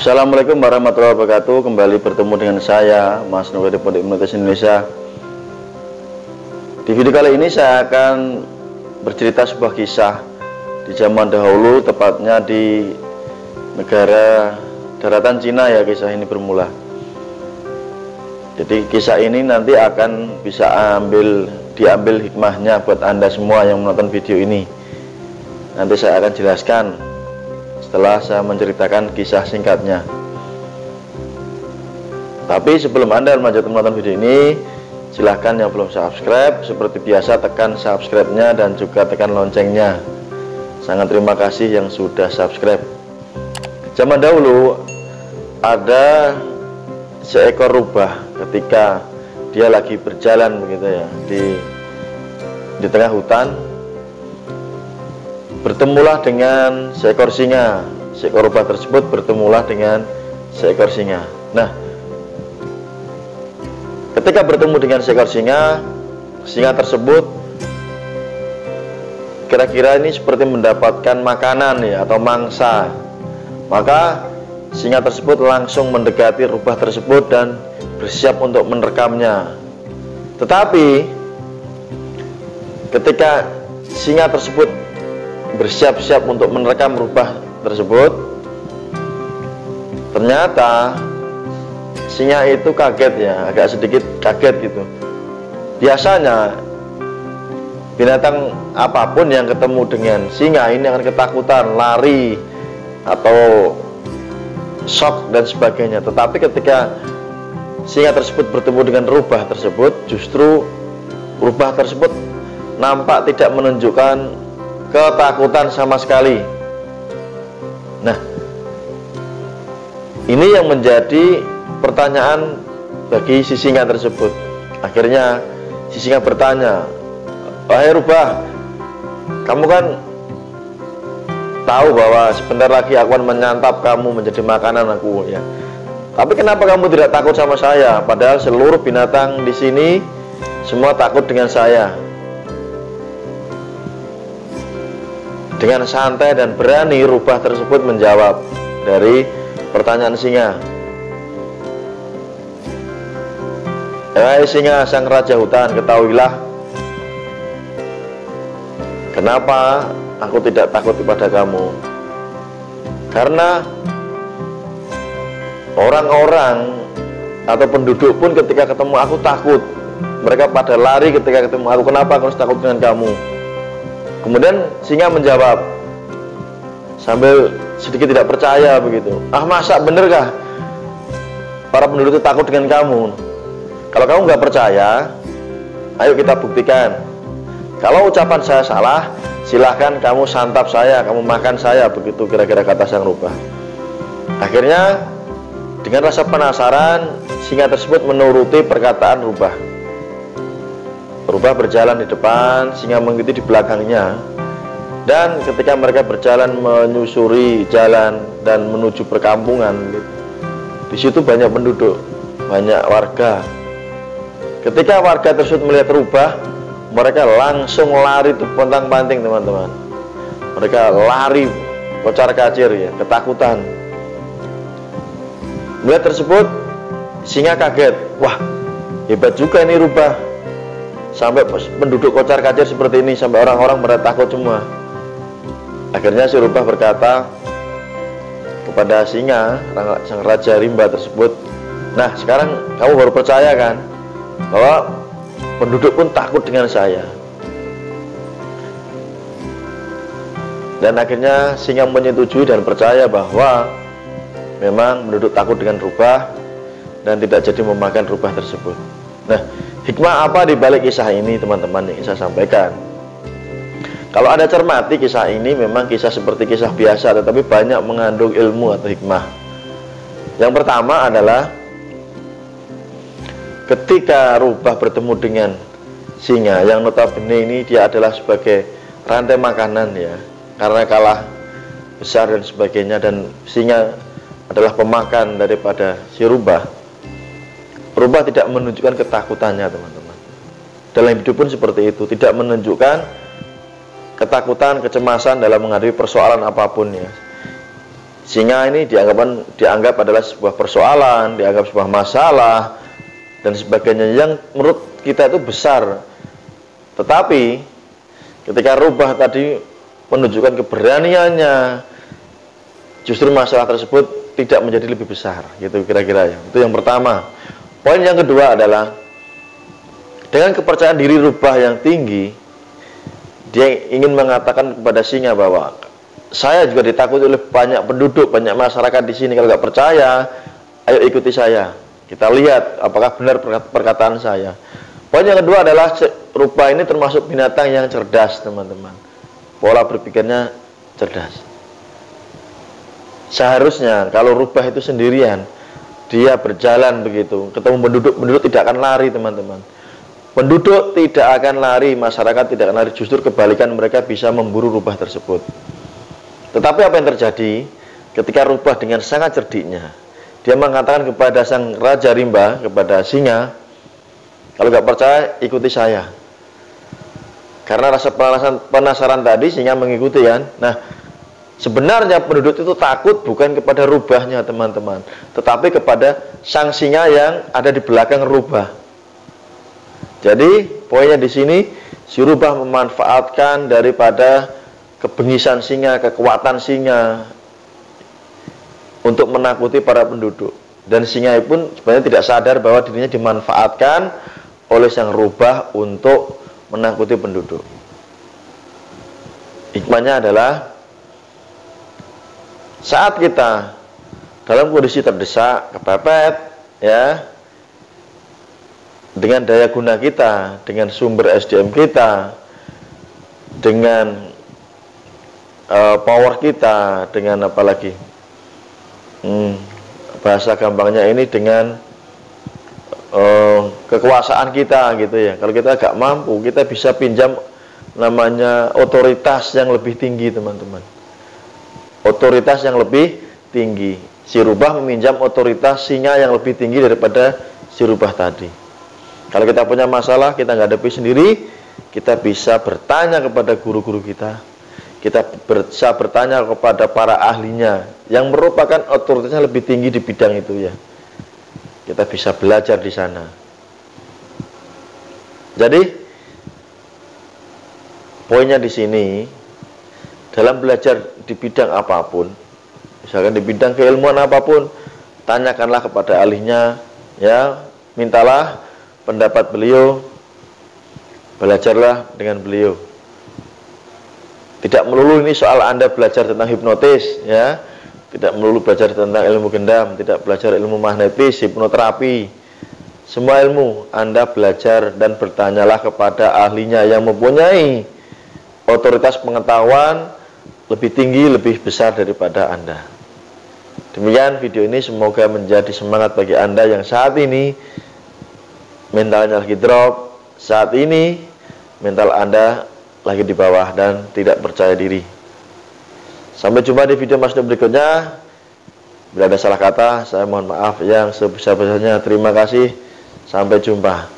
Assalamualaikum warahmatullahi wabarakatuh. Kembali bertemu dengan saya, Mas Nur dari Pondok Imunitas Indonesia. Di video kali ini saya akan bercerita sebuah kisah di zaman dahulu, tepatnya di negara daratan Cina ya kisah ini bermula. Jadi kisah ini nanti akan bisa diambil hikmahnya buat Anda semua yang menonton video ini. Nanti saya akan jelaskan setelah saya menceritakan kisah singkatnya. Tapi sebelum Anda melanjutkan menonton video ini, silahkan yang belum subscribe, seperti biasa tekan subscribe-nya dan juga tekan loncengnya. Sangat terima kasih yang sudah subscribe. Zaman dahulu ada seekor rubah ketika dia lagi berjalan begitu ya di tengah hutan. Bertemulah dengan seekor singa. Seekor rubah tersebut bertemulah dengan seekor singa. Nah, ketika bertemu dengan seekor singa, singa tersebut kira-kira ini seperti mendapatkan makanan ya, atau mangsa. Maka singa tersebut langsung mendekati rubah tersebut dan bersiap untuk menerkamnya. Tetapi ketika singa tersebut bersiap-siap untuk menerkam rubah tersebut, ternyata singa itu kaget ya, agak sedikit kaget gitu. Biasanya binatang apapun yang ketemu dengan singa ini akan ketakutan, lari atau shock dan sebagainya. Tetapi ketika singa tersebut bertemu dengan rubah tersebut, justru rubah tersebut nampak tidak menunjukkan ketakutan sama sekali. Nah, ini yang menjadi pertanyaan bagi si singa tersebut. Akhirnya si singa bertanya, "Wahai rubah, kamu kan tahu bahwa sebentar lagi aku akan menyantap kamu menjadi makanan aku ya. Tapi kenapa kamu tidak takut sama saya? Padahal seluruh binatang di sini semua takut dengan saya." Dengan santai dan berani rubah tersebut menjawab dari pertanyaan singa. "Hai singa, sang raja hutan, ketahuilah kenapa aku tidak takut kepada kamu. Karena orang-orang atau penduduk pun ketika ketemu aku takut. Mereka pada lari ketika ketemu aku. Kenapa aku harus takut dengan kamu?" Kemudian singa menjawab sambil sedikit tidak percaya begitu. "Ah, masa benerkah para penduduk itu takut dengan kamu? Kalau kamu nggak percaya, ayo kita buktikan. Kalau ucapan saya salah, silahkan kamu santap saya, kamu makan saya." Begitu kira-kira kata sang rubah. Akhirnya dengan rasa penasaran, singa tersebut menuruti perkataan rubah. Rubah berjalan di depan, singa mengikuti di belakangnya. Dan ketika mereka berjalan menyusuri jalan dan menuju perkampungan, di situ banyak penduduk, banyak warga. Ketika warga tersebut melihat rubah, mereka langsung lari pontang-panting teman-teman. Mereka lari kocar-kacir ya, ketakutan. Melihat tersebut, singa kaget. Wah, hebat juga ini rubah. Sampai penduduk kocar-kacir seperti ini, sampai orang-orang pada takut semua. Akhirnya si rubah berkata kepada singa, sang raja rimba tersebut, "Nah, sekarang kamu baru percaya kan bahwa penduduk pun takut dengan saya?" Dan akhirnya singa menyetujui dan percaya bahwa memang penduduk takut dengan rubah dan tidak jadi memakan rubah tersebut. Nah, hikmah apa di balik kisah ini teman-teman yang saya sampaikan? Kalau Anda cermati kisah ini memang kisah seperti kisah biasa, tetapi banyak mengandung ilmu atau hikmah. Yang pertama adalah ketika rubah bertemu dengan singa, yang notabene ini dia adalah sebagai rantai makanan ya, karena kalah besar dan sebagainya, dan singa adalah pemakan daripada si rubah. Rubah tidak menunjukkan ketakutannya teman-teman. Dalam hidup pun seperti itu, tidak menunjukkan ketakutan, kecemasan dalam menghadapi persoalan apapun ya. Singa ini dianggap adalah sebuah persoalan, dianggap sebuah masalah dan sebagainya yang menurut kita itu besar. Tetapi ketika rubah tadi menunjukkan keberaniannya, justru masalah tersebut tidak menjadi lebih besar, gitu kira-kira ya. Itu yang pertama. Poin yang kedua adalah dengan kepercayaan diri rubah yang tinggi, dia ingin mengatakan kepada singa bahwa saya juga ditakuti oleh banyak penduduk, banyak masyarakat di sini. Kalau nggak percaya, ayo ikuti saya. Kita lihat apakah benar perkataan saya. Poin yang kedua adalah rubah ini termasuk binatang yang cerdas, teman-teman. Pola berpikirnya cerdas. Seharusnya kalau rubah itu sendirian, dia berjalan begitu, ketemu penduduk tidak akan lari, teman-teman. Penduduk tidak akan lari, masyarakat tidak akan lari. Justru kebalikan, mereka bisa memburu rubah tersebut. Tetapi apa yang terjadi ketika rubah dengan sangat cerdiknya, dia mengatakan kepada sang raja rimba, kepada singa, kalau nggak percaya ikuti saya. Karena rasa penasaran tadi, singa mengikuti kan. Nah, sebenarnya penduduk itu takut bukan kepada rubahnya, teman-teman, tetapi kepada sang singa yang ada di belakang rubah. Jadi poinnya di sini, si rubah memanfaatkan daripada kebengisan singa, kekuatan singa untuk menakuti para penduduk. Dan singa pun sebenarnya tidak sadar bahwa dirinya dimanfaatkan oleh sang rubah untuk menakuti penduduk. Hikmahnya adalah saat kita dalam kondisi terdesak, kepepet, ya, dengan daya guna kita, dengan sumber SDM kita, dengan power kita, dengan apa lagi, bahasa gampangnya ini, dengan kekuasaan kita gitu ya. Kalau kita agak mampu, kita bisa pinjam namanya otoritas yang lebih tinggi, teman-teman. Otoritas yang lebih tinggi. Si rubah meminjam otoritas singa yang lebih tinggi daripada si rubah tadi. Kalau kita punya masalah, kita nggak hadapi sendiri, kita bisa bertanya kepada guru-guru kita. Kita bisa bertanya kepada para ahlinya yang merupakan otoritasnya lebih tinggi di bidang itu ya. Kita bisa belajar di sana. Jadi poinnya di sini, dalam belajar di bidang apapun, misalkan di bidang keilmuan apapun, tanyakanlah kepada ahlinya, ya, mintalah pendapat beliau, belajarlah dengan beliau. Tidak melulu ini soal Anda belajar tentang hipnotis, ya, tidak melulu belajar tentang ilmu gendam, tidak belajar ilmu magnetis, hipnoterapi. Semua ilmu Anda belajar dan bertanyalah kepada ahlinya yang mempunyai otoritas pengetahuan lebih tinggi, lebih besar daripada Anda. Demikian video ini, semoga menjadi semangat bagi Anda yang saat ini mentalnya lagi drop, saat ini mental Anda lagi di bawah dan tidak percaya diri. Sampai jumpa di video Mas Nur berikutnya. Bila ada salah kata, saya mohon maaf yang sebesar-besarnya. Terima kasih. Sampai jumpa.